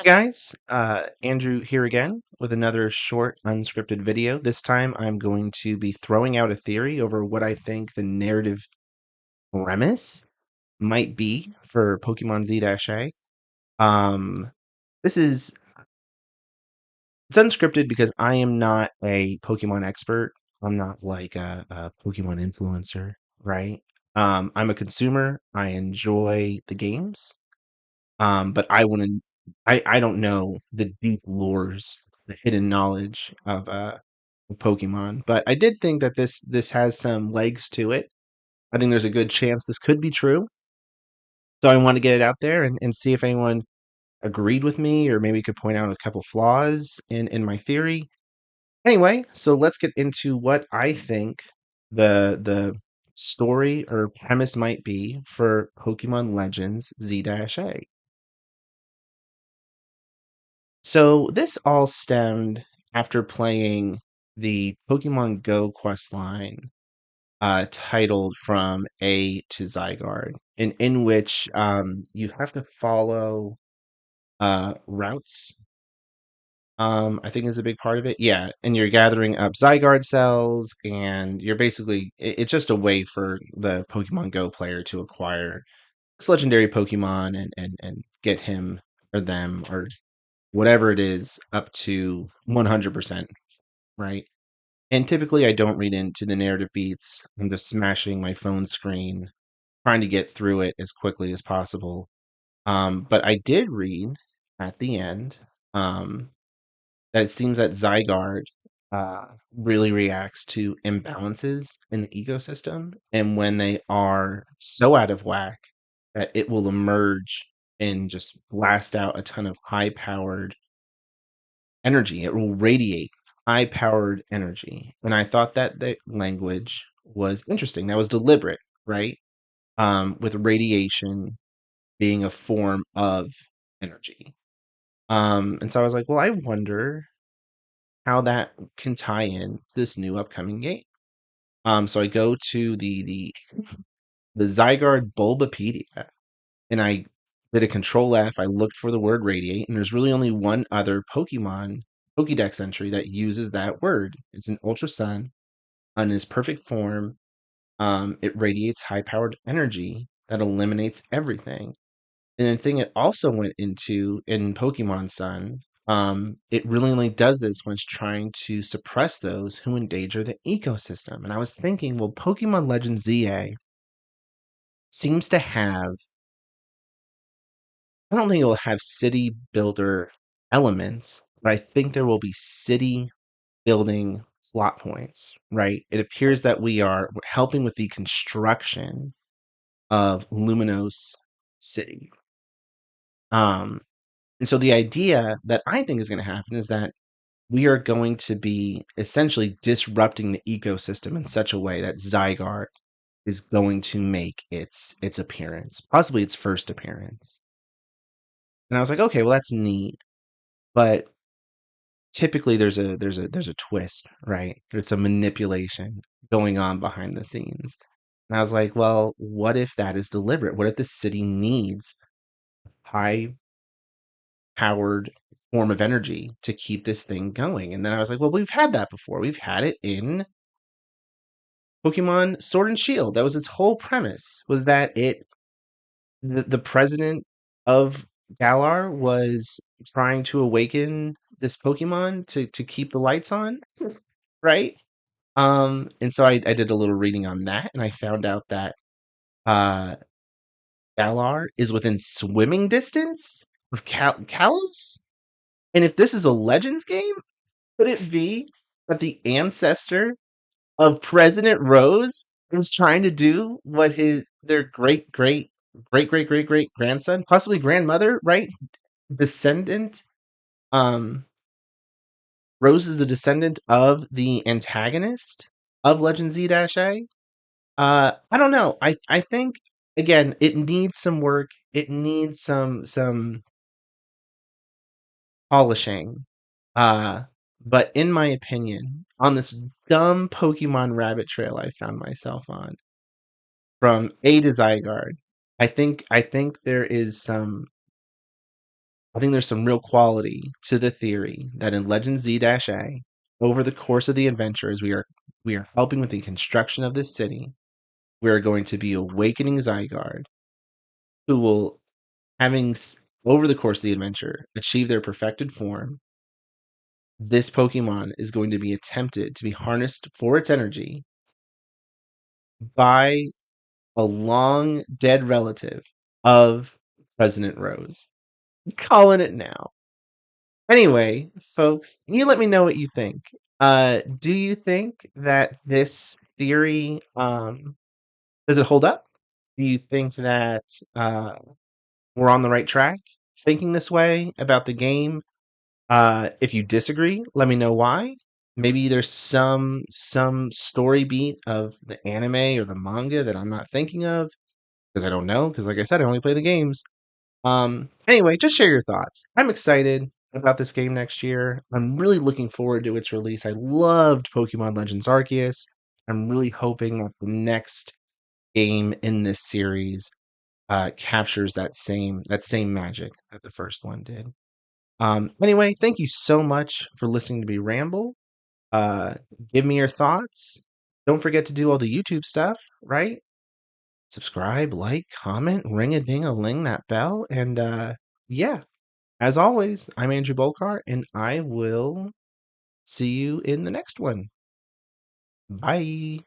Hey guys, Andrew here again with another short unscripted video. This time I'm going to be throwing out a theory over what I think the narrative premise might be for Pokemon Z-A. Um, this is it's unscripted because I am not a Pokemon expert. I'm not like a Pokemon influencer, right? I'm a consumer. I enjoy the games. But I wouldn't I don't know the deep lores, the hidden knowledge of Pokemon. But I did think that this has some legs to it. I think there's a good chance this could be true. So I want to get it out there and see if anyone agreed with me or maybe could point out a couple flaws in my theory. Anyway, so let's get into what I think the story or premise might be for Pokemon Legends Z-A. So this all stemmed after playing the Pokemon Go quest line titled From A to Zygarde, in which you have to follow routes. I think is a big part of it. Yeah, and you're gathering up Zygarde cells, and you're basically it's just a way for the Pokemon Go player to acquire this legendary Pokemon and get him or them or whatever it is up to 100%, right? And typically I don't read into the narrative beats. I'm just smashing my phone screen, trying to get through it as quickly as possible. But I did read at the end um, that it seems that Zygarde really reacts to imbalances in the ecosystem. And when they are so out of whack that it will emerge and just blast out a ton of high powered energy. It will radiate high powered energy. And I thought that the language was interesting. That was deliberate, right? With radiation being a form of energy. And so I was like, well, I wonder how that can tie in to this new upcoming game. So I go to the Zygarde Bulbapedia and I did a control F. I looked for the word radiate, and there's really only one other Pokemon Pokédex entry that uses that word. It's an Ultra Sun. In its perfect form, it radiates high powered energy that eliminates everything. And the thing it also went into in Pokemon Sun, it really only does this when it's trying to suppress those who endanger the ecosystem. And I was thinking, well, Pokemon Legends Z-A seems to have I don't think it'll have city builder elements, but I think there will be city building plot points, right? It appears that we're helping with the construction of Luminos City. Um, and so the idea that I think is going to happen is that we are going to be essentially disrupting the ecosystem in such a way that Zygarde is going to make its appearance, possibly its first appearance. And I was like, okay, well that's neat, but typically there's a twist, right? There's a manipulation going on behind the scenes. And I was like, well, what if that is deliberate? What if the city needs high powered form of energy to keep this thing going? And then I was like, well, we've had that before. We've had it in Pokemon Sword and Shield. That was its whole premise, was that the president of Galar was trying to awaken this Pokemon to keep the lights on, right? And so I did a little reading on that, and I found out that uh, Galar is within swimming distance of Kalos. And if this is a Legends game, could it be that the ancestor of President Rose was trying to do what his their great grandson, possibly grandmother, right? Descendant. Um, Rose is the descendant of the antagonist of Legend Z-A. I don't know. I think again, it needs some work. It needs some polishing. Uh, but in my opinion, on this dumb Pokemon rabbit trail I found myself on from A to Zygarde, I think there is some I think there's some real quality to the theory that in Legends Z-A, over the course of the adventure, as we are helping with the construction of this city, we are going to be awakening Zygarde, who will, over the course of the adventure, achieve their perfected form. This Pokemon is going to be attempted to be harnessed for its energy by a long dead relative of President Rose. I'm calling it now. Anyway, folks, you let me know what you think. Do you think that this theory does it hold up? Do you think that we're on the right track thinking this way about the game? If you disagree, let me know why. Maybe there's some story beat of the anime or the manga that I'm not thinking of because I don't know. Because like I said, I only play the games. Anyway, just share your thoughts. I'm excited about this game next year. I'm really looking forward to its release. I loved Pokemon Legends Arceus. I'm really hoping that the next game in this series captures that same magic that the first one did. Anyway, thank you so much for listening to me ramble. Uh, give me your thoughts. Don't forget to do all the YouTube stuff, right? Subscribe, like, comment, ring a ding a ling that bell, and yeah, as always, I'm Andrew Bolkar, and I will see you in the next one. Bye.